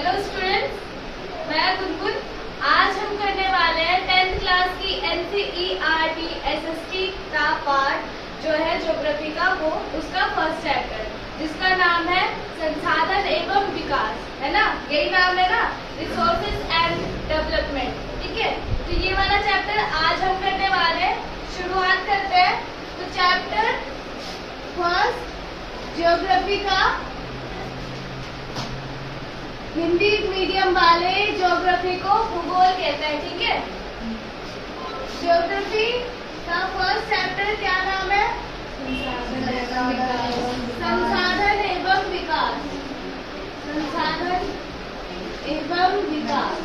Hello students, मैं गुनगुन। आज हम करने वाले हैं 10th क्लास की NCERT SST का पार्ट जो है ज्योग्राफी का, वो उसका फर्स्ट चैप्टर जिसका नाम है संसाधन एवं विकास, है ना? यही नाम है ना, रिसोर्सेज एंड डेवलपमेंट। ठीक है, तो ये वाला चैप्टर आज हम करने वाले हैं। शुरुआत करते हैं। तो चैप्टर फर्स्ट ज्योग्राफी का, हिंदी मीडियम वाले ज्योग्राफी को भूगोल कहते हैं। ठीक है, ज्योग्राफी का फर्स्ट चैप्टर क्या नाम है? संसाधन एवं विकास। संसाधन एवं विकास।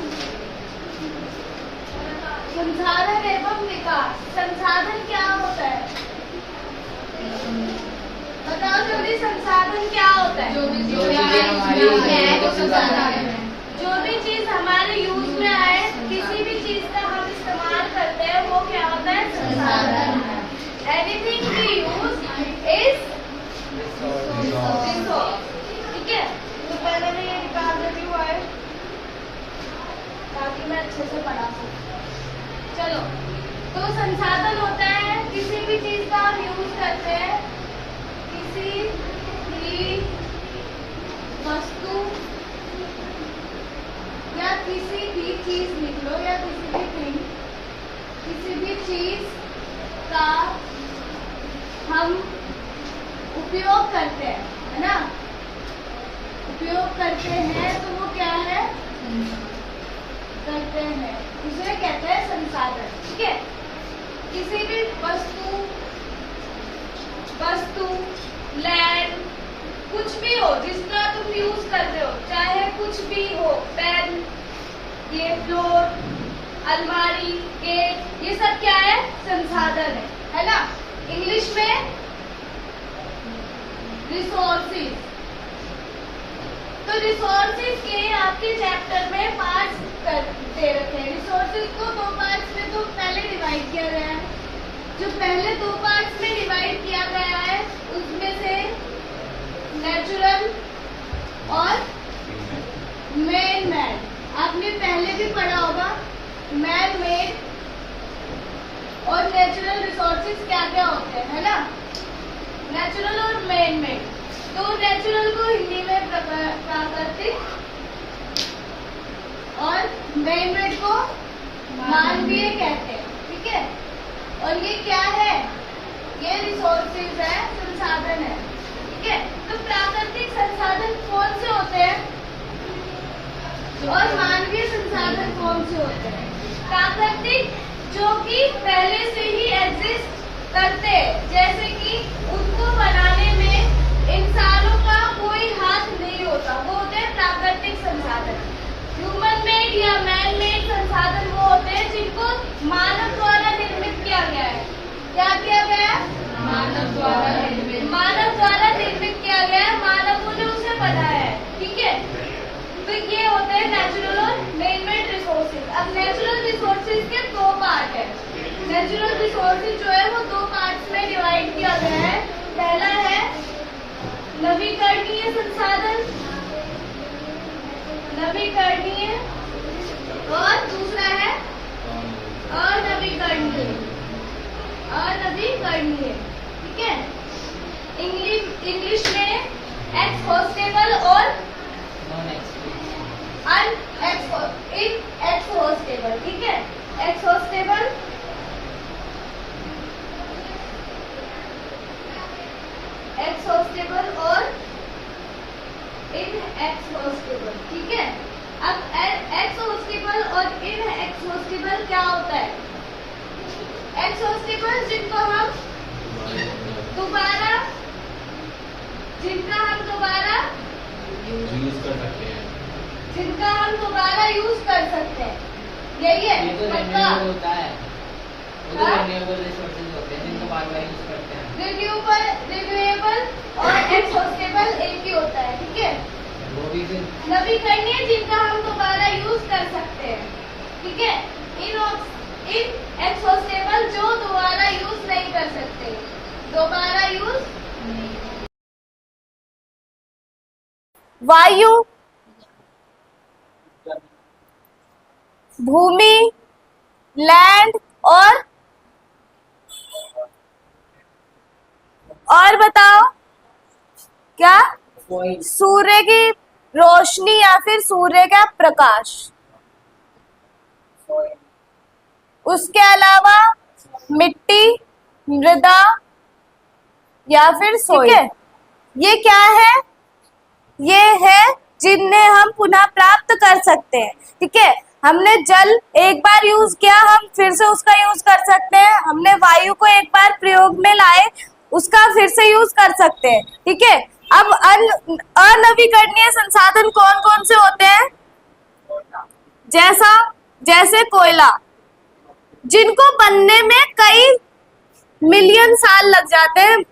संसाधन एवं विकास। संसाधन क्या होता है? बताओ जल्दी, संसाधन क्या होता है? जो भी चीज हमारे यूज में आए, किसी भी चीज का हम इस्तेमाल करते हैं, वो क्या होता है? संसाधन है। Anything we use is resource. ठीक है, तो पहले मैं ये निकाल देती हूँ ताकि मैं अच्छे से पढ़ा सकूँ। चलो, तो संसाधन होता है किसी भी चीज का हम यूज करते हैं, किसी भी वस्तु या किसी भी चीज लिख लो, या किसी भी थिंग, किसी भी चीज का हम उपयोग करते हैं, है ना? उपयोग करते हैं तो वो क्या है? करते हैं, उसे कहते हैं संसाधन। ठीक है, किसी भी वस्तु लैंड, कुछ भी हो जिसका तुम यूज कर रहे हो, चाहे कुछ भी हो, पेन, ये फ्लोर, अलमारी, गेट, ये सब क्या है? संसाधन है ना? इंग्लिश में रिसोर्सेज। तो रिसोर्सेज के आपके चैप्टर में पार्ट्स दे रखे हैं। रिसोर्सेज को दो पार्ट्स में तो पहले डिवाइड किया गया है। जो पहले दो पार्ट्स में डिवाइड किया गया है उसमें से नेचुरल और मैन मेड, आपने पहले भी पढ़ा होगा। मैन मेड और नेचुरल रिसोर्सेज क्या क्या होते हैं, है ना? नेचुरल और मैन मेड। तो नेचुरल को हिंदी में प्राकृतिक और मैन मेड को मानवीय कहते हैं। ठीक है, और ये क्या है? ये रिसोर्सेज है, संसाधन है। ठीक है, तो प्राकृतिक संसाधन कौन से होते हैं और मानवीय संसाधन कौन से होते हैं? प्राकृतिक जो कि पहले से ही एग्जिस्ट करते हैं, जैसे कि उनको बनाने में इंसानों का कोई हाथ नहीं होता, वो होते हैं प्राकृतिक संसाधन। ह्यूमन मेड या मैन मेड संसाधन वो होते हैं जिनको मानव द्वारा निर्मित किया गया है। क्या किया गया है? मानव द्वारा निर्मित किया गया है, मानवों ने उसे बनाया है। ठीक है, तो ये होते हैं नेचुरल और मैन मेड रिसोर्सेज। अब नेचुरल रिसोर्सेज के दो पार्ट है। नेचुरल रिसोर्सेज जो है वो दो पार्ट्स में डिवाइड किया गया है। पहला है नवीकरणीय संसाधन, नवीकरणीय, और दूसरा है अनवीकरणीय। अनवीकरणीय, ठीक है। इंग्लिश में एक्सहॉस्टेबल और इनएक्सहॉस्टेबल। ठीक है, एक्सहॉस्टेबल और इनएक्सहॉस्टेबल। ठीक है, अब एक्सहॉस्टेबल और इनएक्सहॉस्टेबल क्या होता है? एक्सहॉस्टेबल जिनका हम दोबारा यूज कर सकते हैं, जिनका हम दोबारा यूज कर सकते हैं, यही है। ये तो रिन्यूएबल होता है, वो तो रिन्यूएबल रिसोर्सेज होते हैं जिनको बार बार यूज करते हैं। रिन्यूएबल और एक्सहॉस्टेबल एक ही होता है। ठीक है, वो भी फिर नवीकरणीय जिनका हम दोबारा यूज कर सकते हैं। ठीक है, इनएक्सहॉस्टेबल जो दोबारा यूज नहीं कर सकते, दोबारा यूज। वायु भूमि, लैंड और बताओ क्या? Soil. सूर्य की रोशनी या फिर सूर्य का प्रकाश। उसके अलावा मिट्टी, मृदा या फिर सोइल। ठीक है, ये क्या है? ये है जिन्हें हम पुनः प्राप्त कर सकते हैं। ठीक है, हमने जल एक बार यूज किया, हम फिर से उसका यूज कर सकते हैं। हमने वायु को एक बार प्रयोग में लाए, उसका फिर से यूज कर सकते हैं। ठीक है, अब अनवीकरणीय संसाधन कौन कौन से होते हैं? जैसे कोयला, जिनको बनने में कई मिलियन साल लग जाते हैं।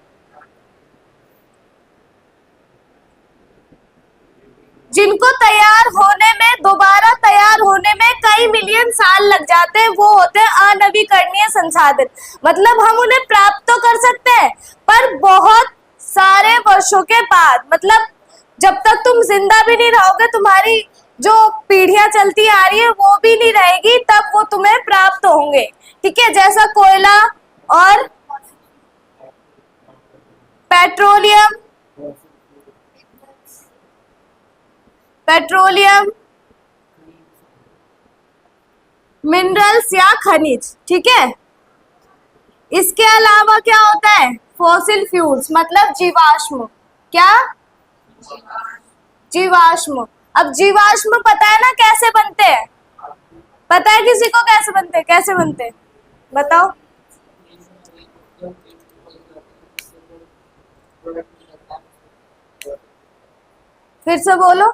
जिनको तैयार होने में, दोबारा तैयार होने में कई मिलियन साल लग जाते हैं, वो होते हैं अनवीकरणीय संसाधन। मतलब हम उन्हें प्राप्त तो कर सकते हैं, पर बहुत सारे वर्षों के बाद, मतलब जब तक तुम जिंदा भी नहीं रहोगे, तुम्हारी जो पीढ़ियां चलती आ रही है वो भी नहीं रहेगी, तब वो तुम्हें प्राप्त होंगे। ठीक है, जैसा कोयला और पेट्रोलियम, मिनरल्स या खनिज। ठीक है, इसके अलावा क्या होता है? फॉसिल फ्यूल्स, मतलब जीवाश्म। क्या? जीवाश्म। अब जीवाश्म पता है ना कैसे बनते हैं? पता है किसी को कैसे बनते हैं? कैसे बनते हैं बताओ। फिर से बोलो।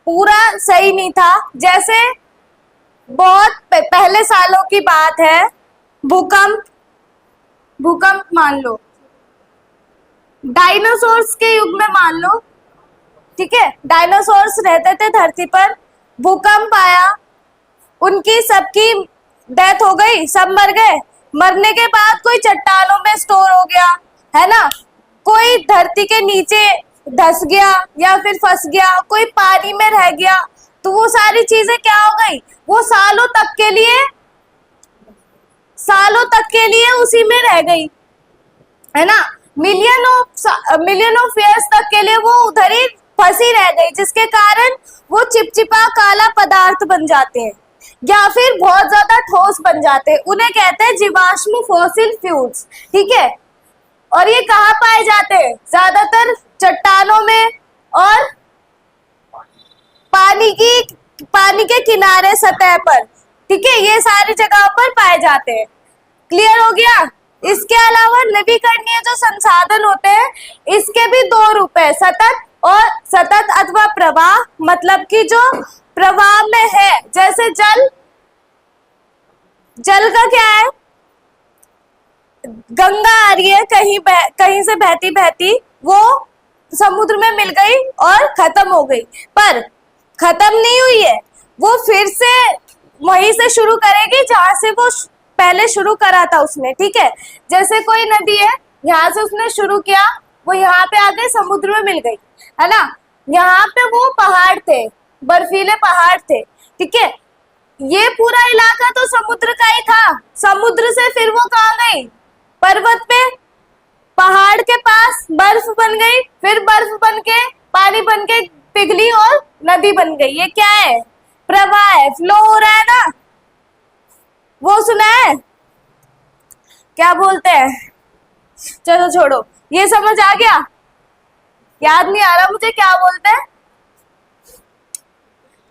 पूरा सही नहीं था। जैसे बहुत पहले सालों की बात है, भूकंप मान लो, डायनासोर्स के युग में मान लो। ठीक है, डायनासोर्स रहते थे धरती पर, भूकंप आया, उनकी सबकी डेथ हो गई, सब मर गए। मरने के बाद कोई चट्टानों में स्टोर हो गया, है ना, कोई धरती के नीचे धस गया या फिर फंस गया, कोई पानी में रह गया। तो वो सारी चीजें क्या हो गई? वो सालों तक के लिए उसी में रह गई, है ना। मिलियन ऑफ ईयर्स तक के लिए वो उधर ही फंसी रह गई, जिसके कारण वो चिपचिपा काला पदार्थ बन जाते हैं या फिर बहुत ज्यादा ठोस बन जाते हैं। उन्हें कहते हैं जीवाश्म, फॉसिल फ्यूल्स। ठीक है, और ये कहाँ पाए जाते हैं? ज्यादातर चट्टानों में और पानी के किनारे, सतह पर। ठीक है, ये सारी जगहों पर पाए जाते हैं। क्लियर हो गया? इसके अलावा नवीकरणीय जो संसाधन होते हैं, इसके भी दो रूप है, सतत अथवा प्रवाह। मतलब कि जो प्रवाह में है, जैसे जल का क्या है? गंगा आ रही है कहीं से बहती बहती, वो समुद्र में मिल गई और खत्म हो गई, पर खत्म नहीं हुई है, वो फिर से वहीं से शुरू करेगी जहां से वो पहले शुरू करा था उसने। ठीक है, जैसे कोई नदी है, यहाँ से उसने शुरू किया, वो यहाँ पे आके समुद्र में मिल गई, है ना। यहाँ पे वो पहाड़ थे, बर्फीले पहाड़ थे। ठीक है, ये पूरा इलाका तो समुद्र का ही था, समुद्र से फिर वो कहाँ गई? पर्वत पे, पहाड़ के पास बर्फ बन गई, फिर बर्फ बन के पानी बन के पिघली और नदी बन गई। ये क्या है? प्रवाह है, फ्लो हो रहा है ना। वो सुना है, क्या बोलते हैं, चलो छोड़ो, ये समझ आ गया? याद नहीं आ रहा मुझे क्या बोलते हैं।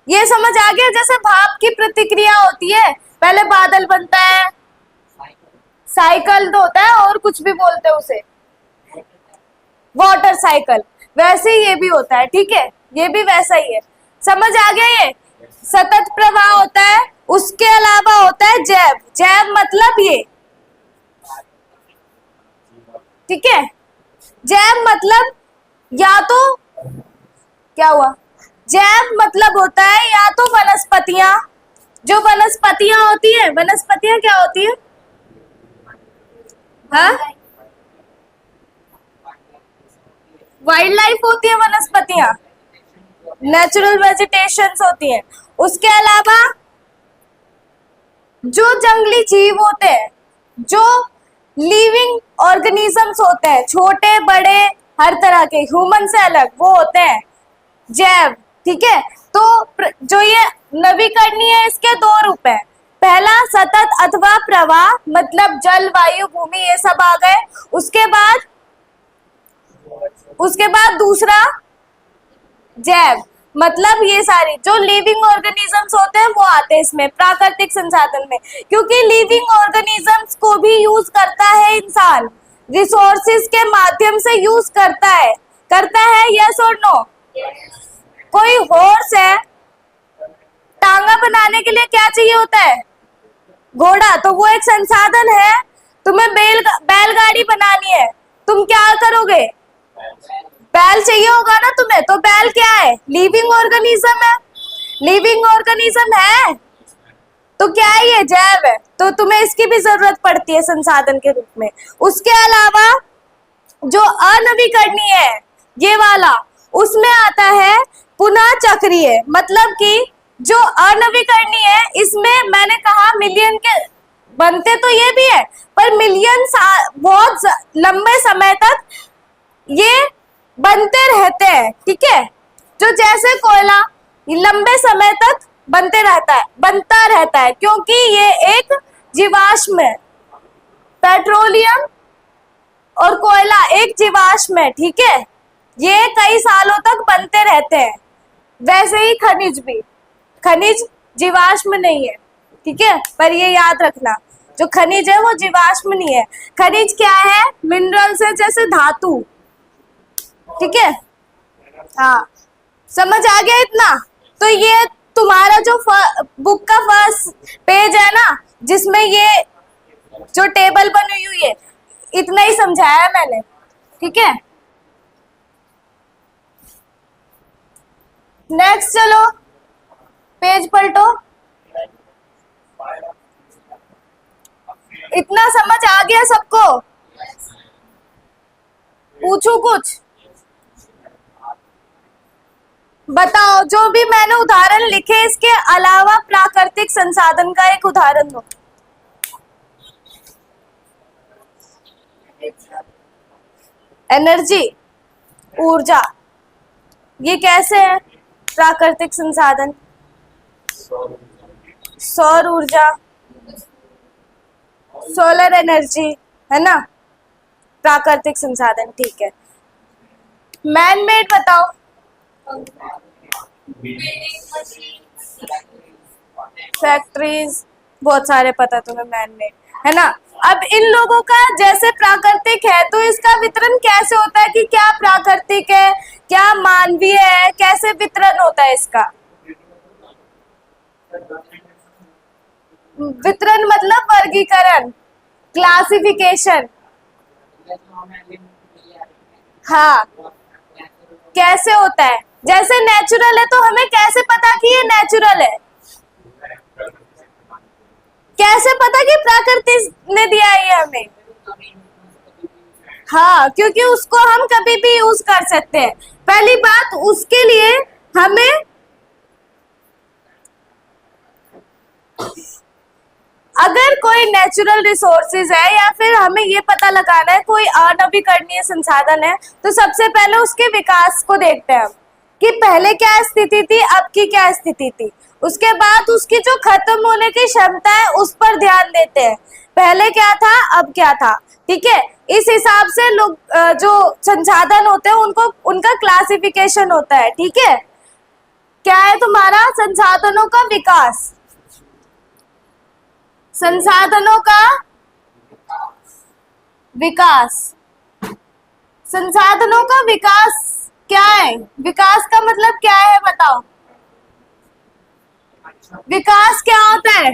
ये समझ आ गया? जैसे भाप की प्रतिक्रिया होती है, पहले बादल बनता है, साइकिल तो होता है, और कुछ भी बोलते हैं उसे, वाटर साइकिल, वैसे ही ये भी होता है। ठीक है, ये भी वैसा ही है। समझ आ गया? ये सतत प्रवाह होता है। उसके अलावा होता है जैव मतलब ये, ठीक है, जैव मतलब या तो क्या हुआ, जैव मतलब होता है या तो वनस्पतियां, जो वनस्पतियां होती है, वनस्पतियां क्या होती है? हाँ, वाइल्ड लाइफ होती है वनस्पतियां, नेचुरल वेजिटेशंस होती हैं। उसके अलावा जो जंगली जीव होते हैं, जो लिविंग ऑर्गेनिजम्स होते हैं, छोटे बड़े हर तरह के, ह्यूमन से अलग, वो होते हैं जैव। ठीक है, तो जो ये नवीकरणीय है इसके दो रूप है। पहला सतत अथवा प्रवाह, मतलब जल वायु भूमि ये सब आ गए। उसके बाद दूसरा जैव, मतलब ये सारी जो लिविंग ऑर्गेनिजम्स होते हैं वो आते हैं इसमें, प्राकृतिक संसाधन में। क्योंकि लिविंग ऑर्गेनिजम्स को भी यूज करता है इंसान, रिसोर्सेज के माध्यम से यूज करता है यस और नो? कोई हॉर्स है, टांगा बनाने के लिए क्या चाहिए होता है? घोड़ा, तो वो एक संसाधन है। तुम्हें बैलगाड़ी बनानी है, तुम क्या करोगे? बैल चाहिए होगा ना तुम्हें, तो बैल क्या है? लिविंग ऑर्गेनिज्म है। लिविंग ऑर्गेनिज्म है तो क्या है? ये जैव है, तो तुम्हें इसकी भी जरूरत पड़ती है संसाधन के रूप में। उसके अलावा जो अनवीकरणीय है ये वाला, उसमें आता है पुनः चक्रीय, मतलब कि जो अनवीकरणीय है इसमें मैंने कहा मिलियन के बनते तो ये भी है, पर मिलियन बहुत लंबे समय तक ये बनते रहते हैं। ठीक है, जो जैसे कोयला लंबे समय तक बनता रहता है क्योंकि ये एक जीवाश्म है। पेट्रोलियम और कोयला एक जीवाश्म है। ठीक है, ये कई सालों तक बनते रहते हैं। वैसे ही खनिज भी, खनिज जीवाश्म नहीं है। ठीक है, पर ये याद रखना, जो खनिज है वो जीवाश्म नहीं है। खनिज क्या है? मिनरल्स है, जैसे धातु। ठीक है, हाँ, समझ आ गया इतना? तो ये तुम्हारा जो बुक का फर्स्ट पेज है ना, जिसमें ये जो टेबल बनी हुई है, इतना ही समझाया है मैंने। ठीक है, नेक्स्ट चलो, पेज पलटो। इतना समझ आ गया सबको? पूछू कुछ? बताओ, जो भी मैंने उदाहरण लिखे इसके अलावा प्राकृतिक संसाधन का एक उदाहरण दो। एनर्जी, ऊर्जा, ये कैसे है प्राकृतिक संसाधन? सौर ऊर्जा, सोलर एनर्जी, है ना, प्राकृतिक संसाधन। ठीक है, मैन मेड बताओ। फैक्ट्रीज, बहुत सारे पता तुम्हें मैन मेड, है ना। अब इन लोगों का जैसे प्राकृतिक है तो इसका वितरण कैसे होता है कि क्या प्राकृतिक है, क्या मानवीय है, कैसे वितरण होता है इसका? वितरण मतलब वर्गीकरण, क्लासिफिकेशन। हाँ, कैसे होता है? जैसे नेचुरल है तो हमें कैसे पता कि ये नेचुरल है? कैसे पता कि प्रकृति ने दिया है ये हमें? हाँ, क्योंकि उसको हम कभी भी यूज कर सकते हैं। पहली बात, उसके लिए हमें अगर कोई नेचुरल रिसोर्सेज है या फिर हमें ये पता लगाना है कोई अनवीकरणीय संसाधन है, तो सबसे पहले उसके विकास को देखते हैं हम कि पहले क्या स्थिति थी, अब की क्या स्थिति थी। उसके बाद उसकी जो खत्म होने की क्षमता है उस पर ध्यान देते हैं, पहले क्या था अब क्या था। ठीक है, इस हिसाब से लोग जो संसाधन होते हैं उनको उनका क्लासिफिकेशन होता है। ठीक है, क्या है तुम्हारा? संसाधनों का विकास। संसाधनों का विकास, संसाधनों का विकास क्या है? विकास का मतलब क्या है बताओ? विकास क्या होता है?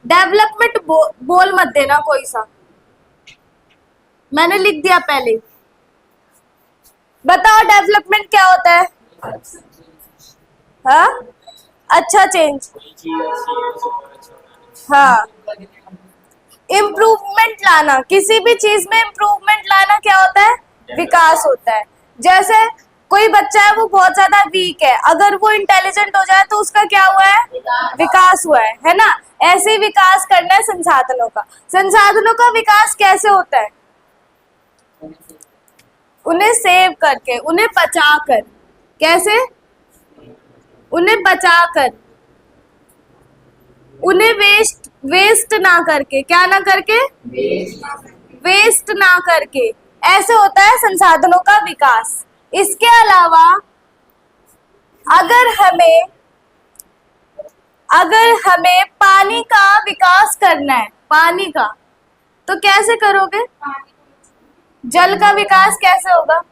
डेवलपमेंट बोल मत देना कोई सा, मैंने लिख दिया पहले। बताओ डेवलपमेंट क्या होता है? हाँ, अच्छा चेंज, हाँ, इम्प्रूवमेंट लाना, किसी भी चीज में इम्प्रूवमेंट लाना क्या होता है? विकास होता है। जैसे कोई बच्चा है वो बहुत ज्यादा वीक है, अगर वो इंटेलिजेंट हो जाए तो उसका क्या हुआ है, विकास हुआ है ना। ऐसे ही विकास करना है संसाधनों का। संसाधनों का विकास कैसे होता है, उन्हें सेव करके, उन्हें बचा कर। कैसे, उन्हें बचा कर, उन्हें वेस्ट ना करके, क्या ना करके, वेस्ट ना करके, ऐसे होता है संसाधनों का विकास। इसके अलावा अगर हमें पानी का विकास करना है, पानी का, तो कैसे करोगे, जल का विकास कैसे होगा,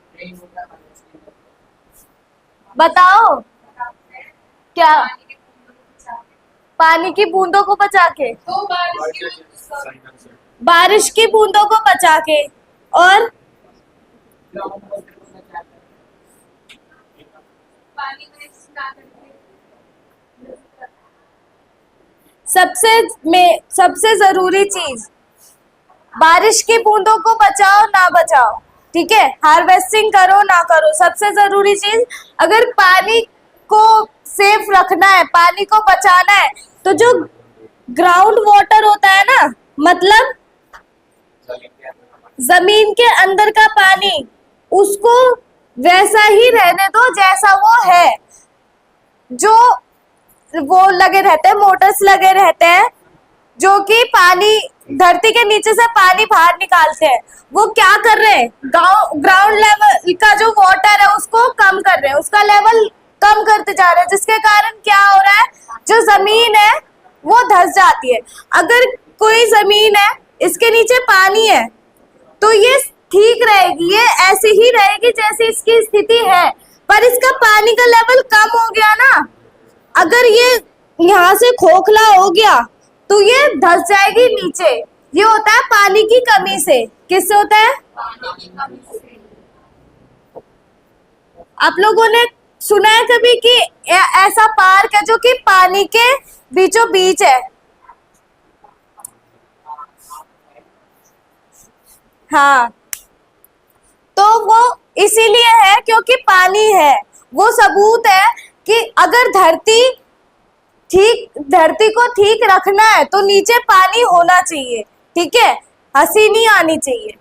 बताओ क्या, पानी की बूंदों को बचा के, बारिश की बूंदों को बचा के, और सबसे जरूरी चीज, बारिश की बूंदों को बचाओ ना बचाओ, ठीक है, हार्वेस्टिंग करो ना करो, सबसे जरूरी चीज, अगर पानी को सेफ रखना है, पानी को बचाना है, तो जो ग्राउंड वाटर होता है ना, मतलब जमीन के अंदर का पानी, उसको वैसा ही रहने दो जैसा वो है। जो वो लगे रहते हैं, मोटर्स लगे रहते हैं जो कि पानी, धरती के नीचे से पानी बाहर निकालते हैं, वो क्या कर रहे हैं, ग्राउंड लेवल का जो वाटर है उसको कम कर रहे हैं, उसका लेवल कम करते जा रहे हैं, जिसके कारण क्या हो रहा है, जो जमीन है वो धंस जाती है। अगर कोई जमीन है, इसके नीचे पानी है, तो ये ठीक रहेगी, ये ऐसी ही रहेगी जैसी इसकी स्थिति है, पर इसका पानी का लेवल कम हो गया ना, अगर ये यहाँ से खोखला हो गया तो ये धंस जाएगी नीचे। ये होता है पानी की कमी से। किससे होता है, आप लोगों ने सुना है कभी कि ऐसा पार्क है जो कि पानी के बीचों बीच है, हाँ, तो वो इसीलिए है क्योंकि पानी है। वो सबूत है कि अगर धरती को ठीक रखना है तो नीचे पानी होना चाहिए, ठीक है, हंसी नहीं आनी चाहिए।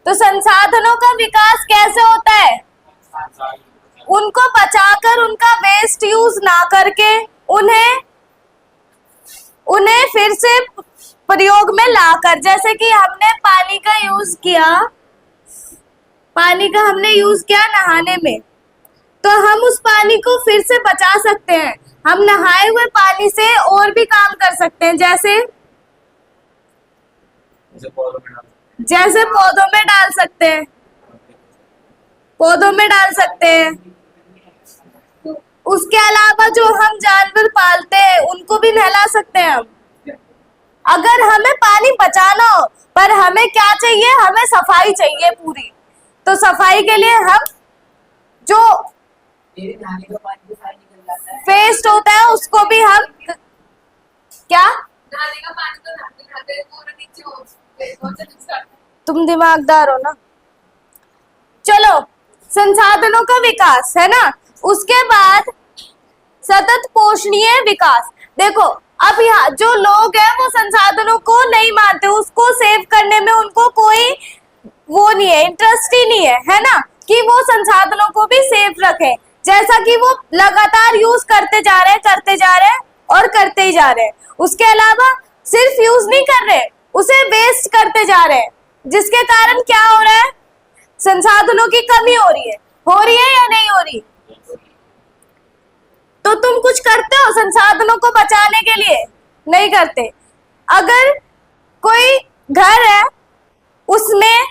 तो संसाधनों का विकास कैसे होता है, उनको बचाकर, उनका वेस्ट यूज ना करके, उन्हें फिर से प्रयोग में लाकर, जैसे कि हमने पानी का यूज किया नहाने में, तो हम उस पानी को फिर से बचा सकते हैं। हम नहाए हुए पानी से और भी काम कर सकते हैं, जैसे पौधों में डाल सकते हैं, उसके अलावा जो हम जानवर पालते हैं उनको भी नहला सकते हैं हम। अगर हमें पानी बचाना हो, पर हमें क्या चाहिए, हमें सफाई चाहिए पूरी, तो सफाई के लिए हम जो वेस्ट होता है उसको भी हम क्या, तुम दिमागदार हो ना। चलो, संसाधनों का विकास है ना, उसके बाद सतत पोषणीय विकास। देखो, अब यहाँ जो लोग हैं वो संसाधनों को नहीं मानते, उसको सेव करने में उनको कोई वो नहीं है, इंटरेस्ट ही नहीं है ना, कि वो संसाधनों को भी सेफ रखें। जैसा कि वो लगातार यूज करते जा रहे हैं और करते ही जा रहे हैं। उसके अलावा सिर्फ यूज नहीं कर रहे, उसे वेस्ट करते जा रहे हैं, जिसके कारण क्या हो रहा है, संसाधनों की कमी हो रही है या नहीं हो रही। तो तुम कुछ करते हो संसाधनों को बचाने के लिए? नहीं करते। अगर कोई घर है उसमें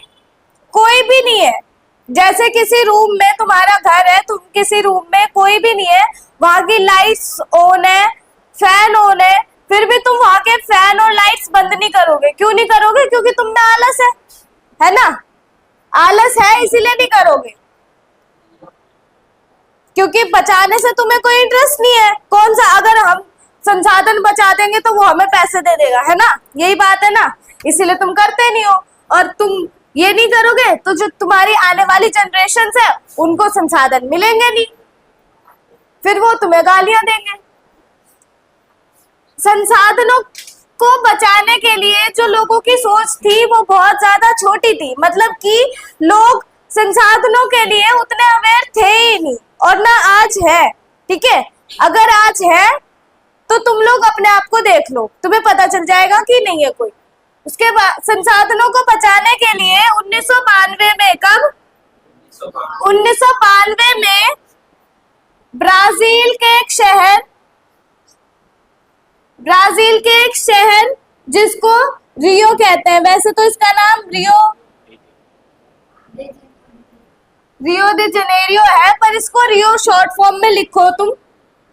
कोई भी नहीं है, जैसे किसी रूम में, तुम्हारा घर है, तुम किसी रूम में कोई भी नहीं है, वहां की लाइट्स ऑन है, फैन ऑन है, फिर भी तुम वहां के फैन और लाइट्स बंद नहीं करोगे। क्यों नहीं करोगे? क्योंकि तुम में आलस है ना, आलस है इसीलिए नहीं करोगे, क्योंकि बचाने से तुम्हें कोई इंटरेस्ट नहीं है। कौन सा, अगर हम संसाधन बचा देंगे तो वो हमें पैसे दे देगा, है ना, यही बात है ना, इसीलिए तुम करते नहीं हो। और तुम ये नहीं करोगे तो जो तुम्हारी आने वाली जनरेशन है उनको संसाधन मिलेंगे नहीं, फिर वो तुम्हें गालियां देंगे। संसाधनों को बचाने के लिए जो लोगों की सोच थी वो बहुत ज्यादा छोटी थी, मतलब कि लोग संसाधनों के लिए उतने अवेयर थे ही नहीं, और ना आज है। ठीक है, अगर आज है तो तुम लोग अपने आप को देख लो, तुम्हें पता चल जाएगा कि नहीं है कोई। उसके बाद संसाधनों को बचाने के लिए 1992 में, कब 1992 में ब्राजील के एक शहर जिसको रियो कहते हैं, वैसे तो इसका नाम रियो दे जनेरियो है, पर इसको रियो शॉर्ट फॉर्म में लिखो तुम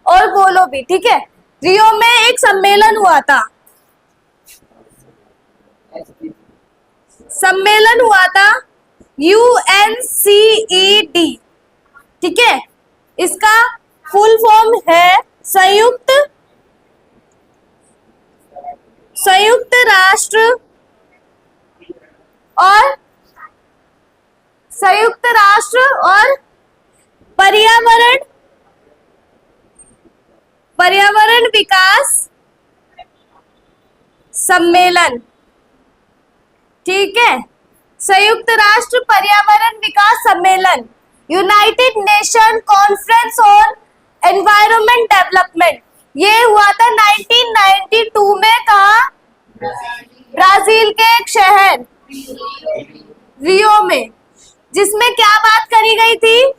और बोलो भी। ठीक है, रियो में एक सम्मेलन हुआ था, UNCED। ठीक है, इसका फुल फॉर्म है संयुक्त राष्ट्र और पर्यावरण विकास सम्मेलन। ठीक है, संयुक्त राष्ट्र पर्यावरण विकास सम्मेलन, United nation conference on environment development, ये हुआ था 1992 में। कहा? ब्राजील के एक शहर रियो में, जिसमें क्या बात करी गई थी?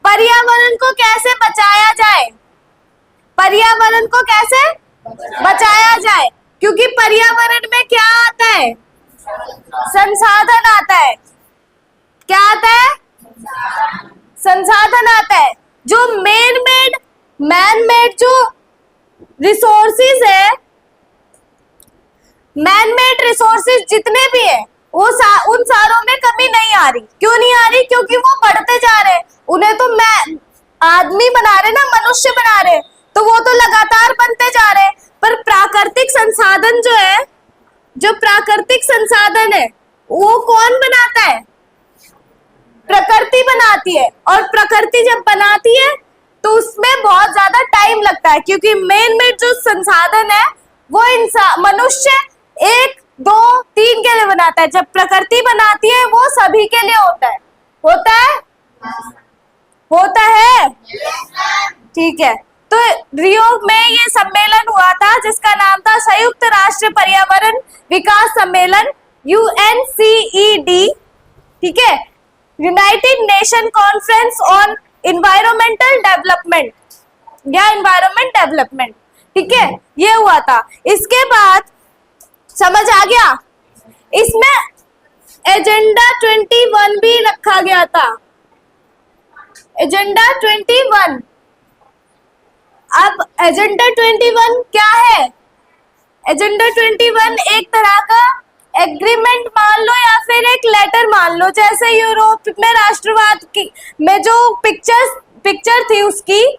पर्यावरण को कैसे बचाया जाए, पर्यावरण को कैसे बचाया जाए, क्योंकि पर्यावरण में क्या आता है? संसाधन आता है। क्या आता है? संसाधन आता है। जो मैन मेड जो रिसोर्सेज है, मैन मेड रिसोर्सेज जितने भी है वो उन सारों में कमी नहीं आ रही। क्यों नहीं आ रही? क्योंकि वो बढ़ते जा रहे हैं। उन्हें तो आदमी बना रहे ना, मनुष्य बना रहे, तो वो तो लगातार बनते जा रहे हैं। पर प्राकृतिक संसाधन जो प्राकृतिक संसाधन है वो कौन बनाता है? प्रकृति बनाती है। और प्रकृति जब बनाती है तो उसमें बहुत ज्यादा टाइम लगता है, क्योंकि मेन जो संसाधन है वो मनुष्य 1, 2, 3 के लिए बनाता है। जब प्रकृति बनाती है वो सभी के लिए होता है। ठीक है, तो रियो में ये सम्मेलन हुआ था जिसका नाम था संयुक्त राष्ट्र पर्यावरण विकास सम्मेलन, UNCED। ठीक है, United nation conference on environmental development या एनवायरमेंट डेवलपमेंट। ठीक है, ये हुआ था। इसके बाद समझ आ गया, इसमें एजेंडा 21 भी रखा गया था। एजेंडा 21। अब एजेंडा 21 क्या है? एजेंडा 21 एक तरह का एग्रीमेंट मान लो या फिर एक लेटर मान लो। जैसे यूरोप में राष्ट्रवाद की में जो पिक्चर थी, उसकी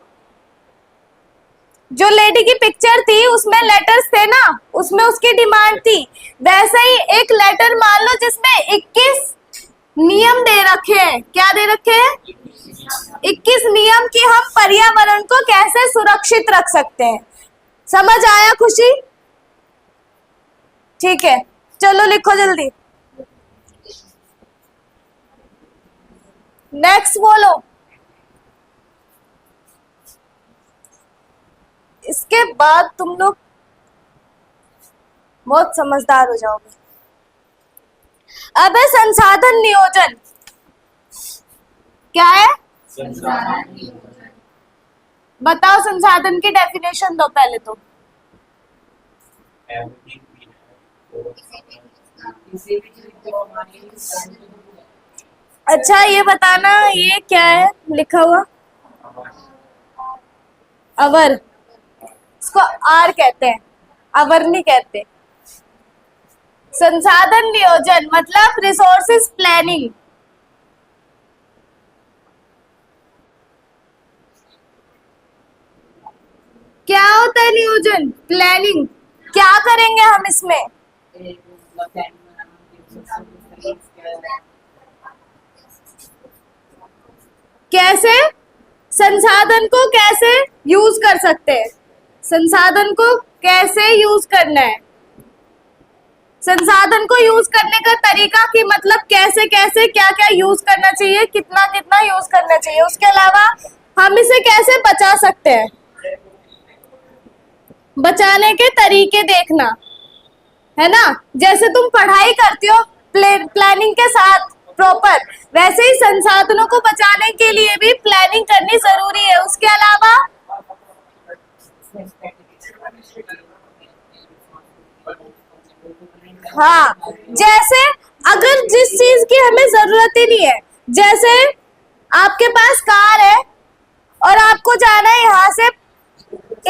जो लेडी की पिक्चर थी उसमें लेटर्स थे ना, उसमें उसकी डिमांड थी। वैसे ही एक लेटर मान लो जिसमें 21 नियम दे रखे हैं। क्या दे रखे हैं? 21 नियम कि हम पर्यावरण को कैसे सुरक्षित रख सकते हैं। समझ आया खुशी? ठीक है, चलो लिखो जल्दी। नेक्स्ट बोलो। इसके बाद तुम लोग बहुत समझदार हो जाओगे। अब है संसाधन नियोजन। क्या है? संसाधन नियोजन। बताओ, संसाधन की डेफिनेशन दो पहले तो। अच्छा, ये बताना ये क्या है लिखा हुआ? अवर, इसको आर कहते हैं, अवर नहीं कहते। संसाधन नियोजन मतलब रिसोर्सेज प्लानिंग। क्या होता है नियोजन? प्लानिंग। क्या करेंगे हम इसमें? कैसे संसाधन को कैसे यूज कर सकते हैं, संसाधन को कैसे यूज करना है, संसाधन को यूज करने का तरीका की मतलब कैसे कैसे क्या क्या यूज करना चाहिए, कितना कितना यूज करना चाहिए, उसके अलावा हम इसे कैसे बचा सकते हैं, बचाने के तरीके देखना है ना। जैसे तुम पढ़ाई करती हो प्लानिंग के साथ प्रॉपर, वैसे ही संसाधनों को बचाने के लिए भी प्लानिंग करनी जरूरी है। उसके अलावा हाँ, जैसे अगर जिस चीज की हमें जरूरत ही नहीं है, जैसे आपके पास कार है और आपको जाना है यहाँ से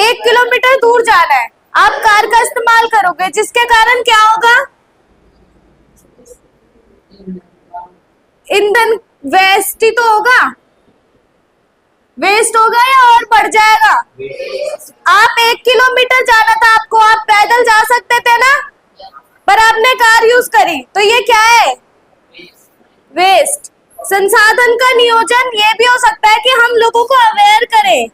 1 किलोमीटर दूर जाना है, आप कार का इस्तेमाल करोगे, जिसके कारण क्या होगा, ईंधन वेस्ट ही तो होगा, वेस्ट होगा या और बढ़ जाएगा। आप 1 किलोमीटर जाना था आपको, आप पैदल जा सकते थे ना, पर आपने कार यूज करी, तो ये क्या है, वेस्ट। संसाधन का नियोजन ये भी हो सकता है कि हम लोगों को अवेयर करें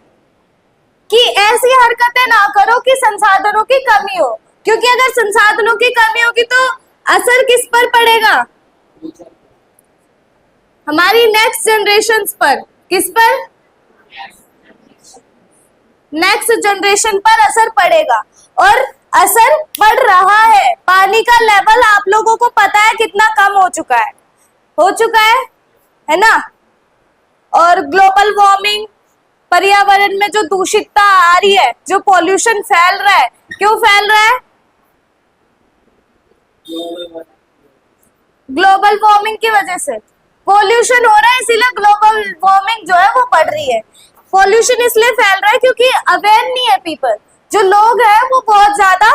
कि ऐसी हरकतें ना करो कि संसाधनों की कमी हो, क्योंकि अगर संसाधनों की कमी होगी तो असर किस पर पड़ेगा, हमारी नेक्स्ट जनरेशंस पर। किस पर, नेक्स्ट जनरेशन पर असर पड़ेगा, और असर पड़ रहा है। पानी का लेवल आप लोगों को पता है कितना कम हो चुका है ना। और ग्लोबल वार्मिंग, पर्यावरण में जो दूषितता आ रही है, जो पॉल्यूशन फैल रहा है, क्यों फैल रहा है, ग्लोबल वार्मिंग की वजह से पॉल्यूशन हो रहा है, इसीलिए ग्लोबल वार्मिंग जो है वो बढ़ रही है। पॉल्यूशन इसलिए फैल रहा है क्योंकि अवेयर नहीं है पीपल, जो लोग हैं वो बहुत ज्यादा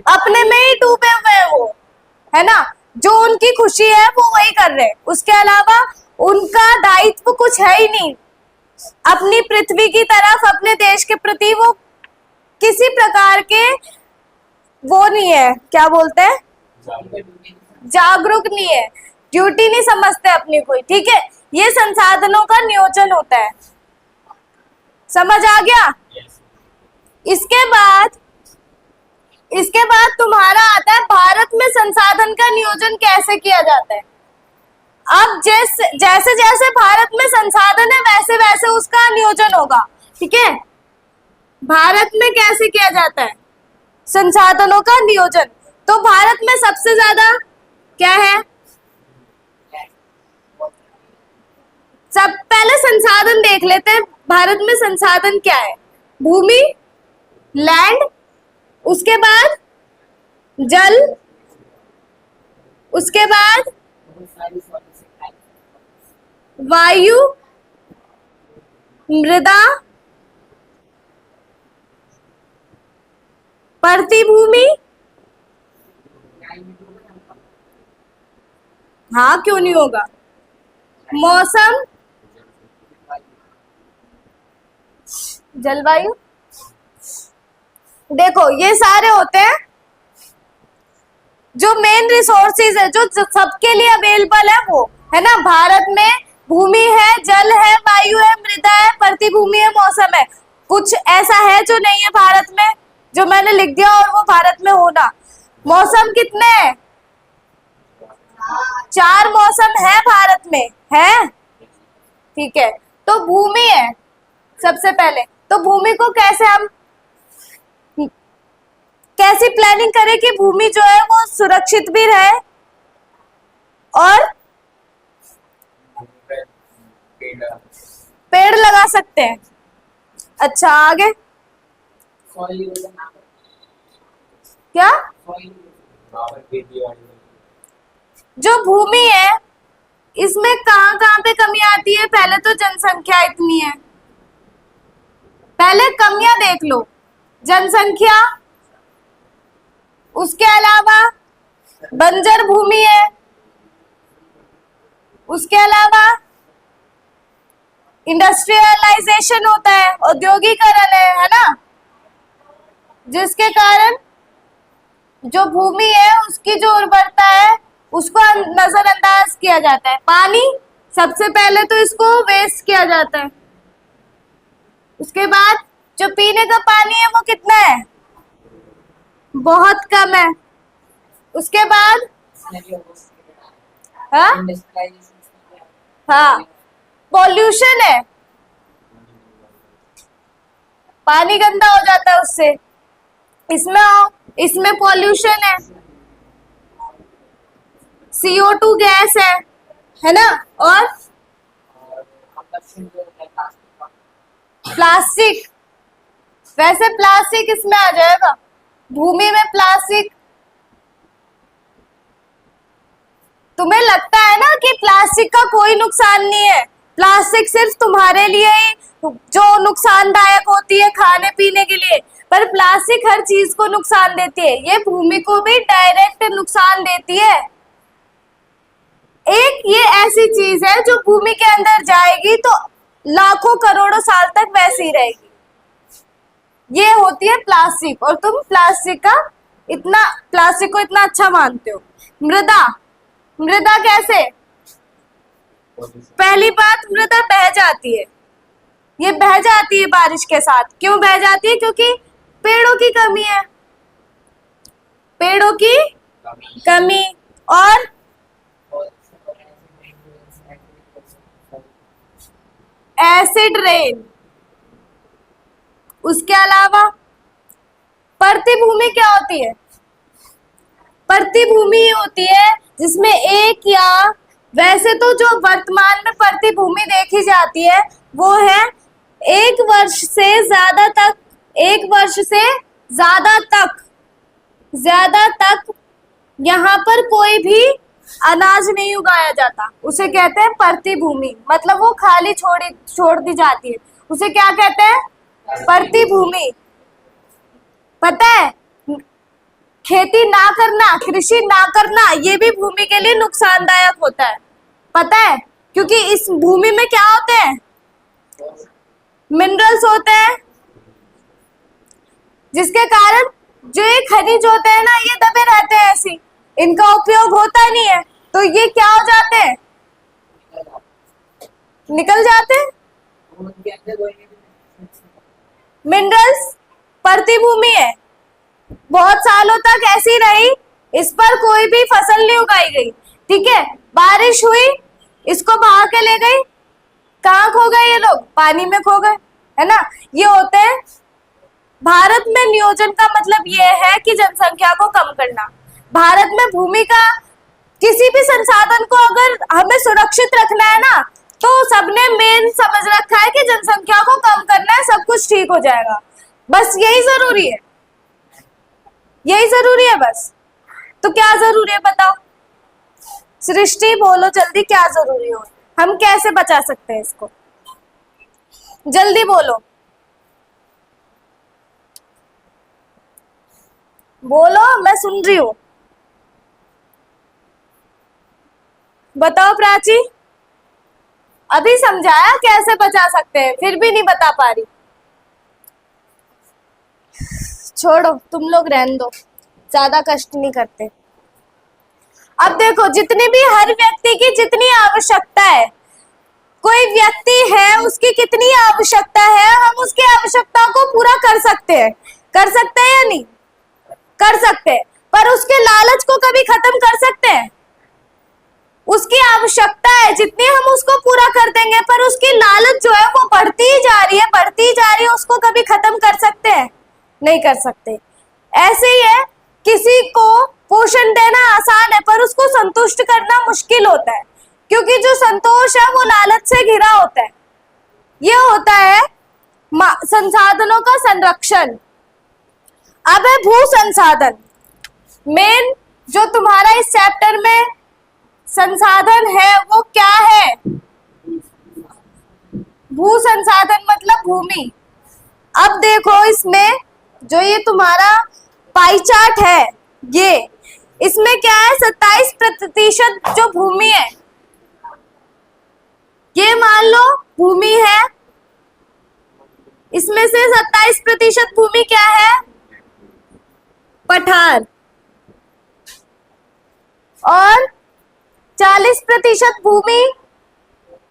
अपने में ही डूबे हुए हैं, वो है ना, जो उनकी खुशी है वो वही कर रहे हैं, उसके अलावा उनका दायित्व कुछ है ही नहीं अपनी पृथ्वी की तरफ, अपने देश के प्रति वो किसी प्रकार के वो नहीं है, क्या बोलते हैं, जागरूक नहीं है, ड्यूटी नहीं समझते अपनी कोई। ठीक है, ये संसाधनों का नियोजन होता है, समझ आ गया। इसके बाद तुम्हारा आता है भारत में संसाधन का नियोजन कैसे किया जाता है। अब जैसे जैसे भारत में संसाधन है वैसे वैसे उसका नियोजन होगा। ठीक है, भारत में कैसे किया जाता है संसाधनों का नियोजन, तो भारत में सबसे ज्यादा क्या है, सब पहले संसाधन देख लेते हैं। भारत में संसाधन क्या है, भूमि, लैंड, उसके बाद जल, उसके बाद वायु, मृदा, प्रतिभूमि, हाँ क्यों नहीं होगा, मौसम, जलवायु। देखो ये सारे होते हैं जो मेन रिसोर्सेज है, जो सबके लिए अवेलेबल है, वो है ना। भारत में भूमि है, जल है, वायु है, मृदा है, प्रतिभूमि है, मौसम है। कुछ ऐसा है जो नहीं है भारत में, जो मैंने लिख दिया और वो भारत में होना। मौसम कितने हैं, 4 मौसम है भारत में, है। ठीक है, तो भूमि है सबसे पहले, तो भूमि को कैसी प्लानिंग करें कि भूमि जो है वो सुरक्षित भी रहे और पेड़ लगा सकते हैं। अच्छा आगे क्या, जो भूमि है इसमें कहाँ पे कमी आती है। पहले तो जनसंख्या इतनी है, पहले कमियां देख लो, जनसंख्या, उसके अलावा बंजर भूमि है, उसके अलावा इंडस्ट्रियलाइजेशन होता है, औद्योगिकरण है ना, जिसके कारण जो भूमि है उसकी जो उर्वरता है उसको नजरअंदाज किया जाता है। पानी सबसे पहले तो इसको वेस्ट किया जाता है, उसके बाद जो पीने का पानी है वो कितना है, बहुत कम है। उसके बाद हाँ पॉल्यूशन है, पानी गंदा हो जाता है उससे। इसमें आओ, इसमें पॉल्यूशन है, CO2 गैस है ना। और प्लास्टिक, वैसे प्लास्टिक इसमें आ जाएगा, भूमि में प्लास्टिक। तुम्हें लगता है ना कि प्लास्टिक का कोई नुकसान नहीं है, प्लास्टिक सिर्फ तुम्हारे लिए ही जो नुकसानदायक होती है खाने पीने के लिए, पर प्लास्टिक हर चीज को नुकसान देती है, ये भूमि को भी डायरेक्ट नुकसान देती है। एक ये ऐसी चीज है जो भूमि के अंदर जाएगी तो लाखों करोड़ों साल तक वैसी ही रहेगी, ये होती है प्लास्टिक। और तुम प्लास्टिक को इतना अच्छा मानते हो। मृदा, मृदा कैसे, पहली बात मृदा बह जाती है, ये बह जाती है बारिश के साथ। क्यों बह जाती है, क्योंकि पेड़ों की कमी है, पेड़ों की कमी। और एसिड रेन, उसके अलावा प्रतिभूमि क्या होती है, प्रतिभूमि होती है जिसमें एक या वैसे तो जो वर्तमान में प्रतिभूमि देखी जाती है वो है एक वर्ष से ज्यादा तक यहाँ पर कोई भी अनाज नहीं उगाया जाता, उसे कहते हैं प्रतिभूमि। मतलब वो खाली छोड़ दी जाती है, उसे क्या कहते हैं, प्रतिभूमि। पता है, खेती ना करना, कृषि ना करना, ये भी भूमि के लिए नुकसानदायक होता है। पता है, क्योंकि इस भूमि में क्या होते हैं, मिनरल्स होते हैं, जिसके कारण जो ये खनिज होते हैं ना, ये दबे रहते हैं ऐसे, इनका उपयोग होता नहीं है, तो ये क्या हो जाते हैं, निकल जाते हैं। मिनरल्स प्रतिभूमि है, बहुत सालों तक ऐसी रही, इस पर कोई भी फसल नहीं उगाई गई। ठीक है, बारिश हुई, इसको बहा के ले गई, कहाँ खो गए ये लोग, पानी में खो गए, है ना। ये होते हैं भारत में नियोजन का मतलब ये है कि जनसंख्या को कम करना। भारत में भूमि का किसी भी संसाधन को अगर हमें सुरक्षित रखना है ना, तो सबने मेन समझ रखा है कि जनसंख्या को कम करना है, सब कुछ ठीक हो जाएगा, बस यही जरूरी है, यही जरूरी है बस। तो क्या जरूरी है बताओ, सृष्टि बोलो जल्दी, क्या जरूरी हो, हम कैसे बचा सकते हैं इसको, जल्दी बोलो, बोलो, मैं सुन रही हूं, बताओ प्राची। अभी समझाया कैसे बचा सकते हैं, फिर भी नहीं बता पा रही, छोड़ो तुम लोग, रहने दो, ज्यादा कष्ट नहीं करते। अब देखो, जितनी भी हर व्यक्ति की जितनी आवश्यकता है, कोई व्यक्ति है उसकी कितनी आवश्यकता है, हम उसकी आवश्यकता को पूरा कर सकते हैं या नहीं कर सकते, पर उसके लालच को कभी खत्म कर सकते हैं, उसकी आवश्यकता है जितनी हम उसको पूरा कर देंगे, पर उसकी लालच जो है वो बढ़ती ही जा रही है, उसको कभी खत्म कर सकते हैं, नहीं कर सकते। ऐसे ही है, किसी को पोषण देना आसान है, पर उसको संतुष्ट करना मुश्किल होता है, क्योंकि जो संतोष है वो लालच से घिरा होता है। ये होता है संसाधनों का संरक्षण। अब है भू संसाधन, मेन जो तुम्हारा इस चैप्टर में संसाधन है वो क्या है, भू संसाधन मतलब भूमि। अब देखो, इसमें जो ये तुम्हारा पाई चार्ट है, ये इसमें क्या है, 27% जो भूमि है, ये मान लो भूमि है, इसमें से 27% भूमि क्या है, पठार, और 40% भूमि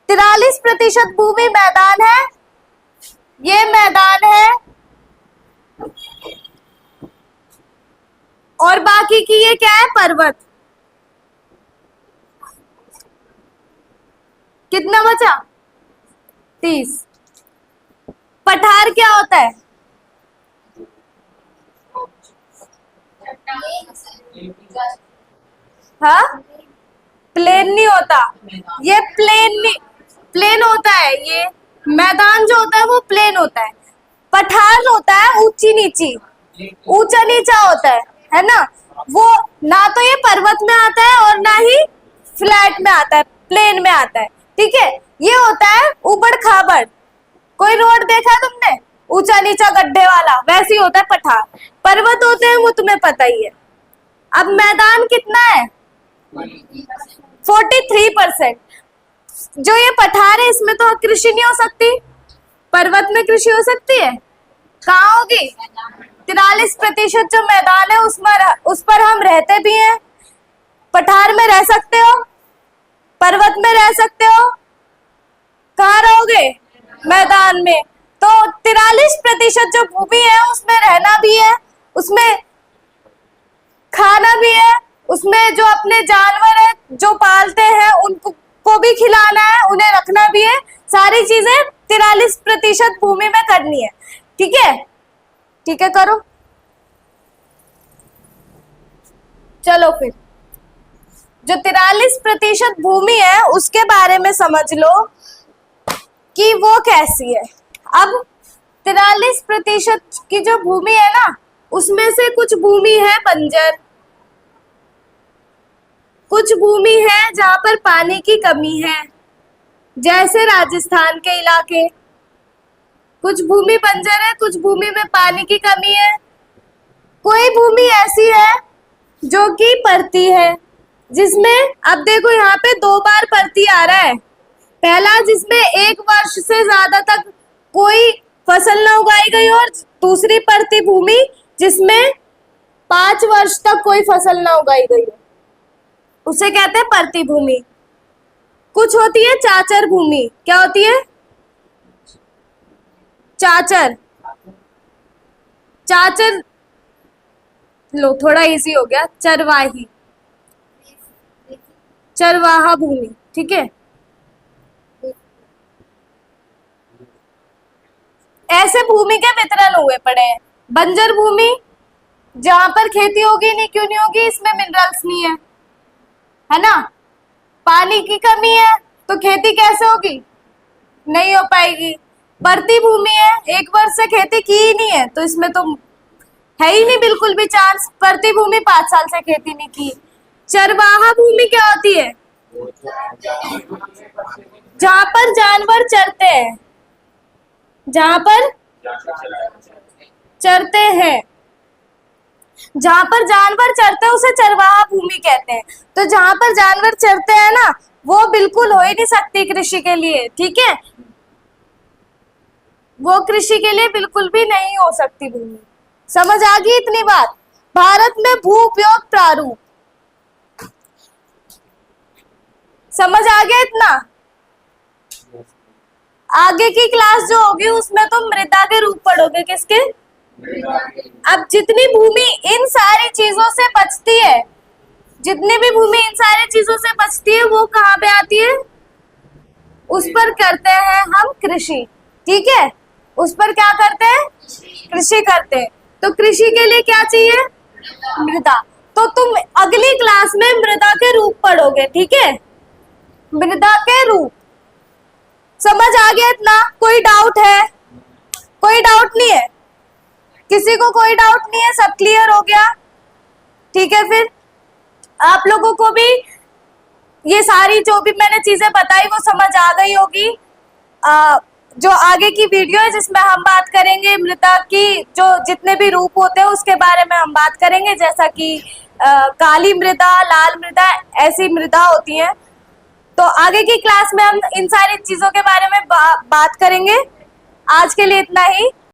43% भूमि मैदान है, ये मैदान है, और बाकी की ये क्या है, पर्वत। कितना बचा? 30। पठार क्या होता है? हाँ, प्लेन नहीं होता, ये प्लेन नहीं, प्लेन होता है, ये मैदान जो होता है वो प्लेन होता है। पठार होता है ऊंची नीची, ऊंचा नीचा होता है ना। वो ना तो ये पर्वत में आता है और ना ही फ्लैट में आता है, प्लेन में आता है, ठीक है। ये होता है ऊबड़ खाबड़। कोई रोड देखा है तुमने ऊंचा नीचा गड्ढे वाला? वैसे ही होता है पठार। पर्वत होते हैं वो तुम्हें पता ही है। अब मैदान कितना है? 43%। जो ये पठार है इसमें तो कृषि नहीं हो सकती, पर्वत में कृषि हो सकती है? कहाँ होगी? 43% जो मैदान है उस पर हम रहते भी हैं। पठार में रह सकते हो, पर्वत में रह सकते हो, कहाँ रहोगे? मैदान में। तो 43% जो भूमि है उसमें रहना भी है, उसमें खाना भी है, उसमें जो अपने जानवर है जो पालते हैं उनको को भी खिलाना है, उन्हें रखना भी है। सारी चीजें 43% भूमि में करनी है, ठीक है? ठीक है, करो। चलो फिर, जो 43% भूमि है उसके बारे में समझ लो कि वो कैसी है। अब 43% की जो भूमि है ना, उसमें से कुछ भूमि है बंजर, कुछ भूमि है जहां पर पानी की कमी है, जैसे राजस्थान के इलाके। कुछ भूमि बंजर है, कुछ भूमि में पानी की कमी है। कोई भूमि ऐसी है जो कि परती है, जिसमें अब देखो यहाँ पे 2 बार परती आ रहा है। पहला जिसमें 1 वर्ष से ज्यादा तक कोई फसल न उगाई गई, और दूसरी परती भूमि जिसमें 5 वर्ष तक कोई फसल न उगाई गई हो, उसे कहते हैं परती भूमि। कुछ होती है चाचर भूमि। क्या होती है? चाचर। चाचर लो, थोड़ा इजी हो गया। चरवाही, चरवाहा भूमि, ठीक है। ऐसे भूमि के वितरण हुए पड़े हैं। बंजर भूमि, जहां पर खेती होगी नहीं, क्यों नहीं होगी? इसमें मिनरल्स नहीं है ना। पानी की कमी है तो खेती कैसे होगी? नहीं हो पाएगी। परती भूमि है, 1 वर्ष से खेती की ही नहीं है, तो इसमें तो है ही नहीं बिल्कुल भी चांस। परती भूमि 5 साल से खेती नहीं की। चरवाहा भूमि क्या होती है? जहां पर जानवर चरते हैं, जहां पर चरते हैं, जहां पर जानवर चरते हैं उसे चरवाहा भूमि कहते हैं। तो जहां पर जानवर चरते हैं ना, वो बिल्कुल हो ही नहीं सकती कृषि के लिए, ठीक है। वो कृषि के लिए बिल्कुल भी नहीं हो सकती भूमि। समझ आ गई इतनी बात? भारत में भू उपयोग प्रारूप समझ आ गया इतना? आगे की क्लास जो होगी उसमें तुम मृदा के रूप पढ़ोगे। किसके? अब जितनी भूमि इन सारी चीजों से बचती है, जितनी भी भूमि इन सारी चीजों से बचती है, वो कहाँ पे आती है? उस पर करते हैं हम कृषि, ठीक है। उस पर क्या करते हैं? कृषि करते हैं। तो कृषि के लिए क्या चाहिए? मृदा। तो तुम अगली क्लास में मृदा के रूप पढ़ोगे, ठीक है। मृदा के रूप समझ आ गया इतना? कोई डाउट है? कोई डाउट नहीं है? किसी को कोई डाउट नहीं है? सब क्लियर हो गया? ठीक है, फिर आप लोगों को भी ये सारी जो भी मैंने चीजें बताई वो समझ आ गई होगी। जो आगे की वीडियो है जिसमें हम बात करेंगे मृदा की जो जितने भी रूप होते हैं उसके बारे में हम बात करेंगे, जैसा कि काली मृदा, लाल मृदा, ऐसी मृदा होती है। तो आगे की क्लास में हम इन सारी चीजों के बारे में बात करेंगे। आज के लिए इतना ही।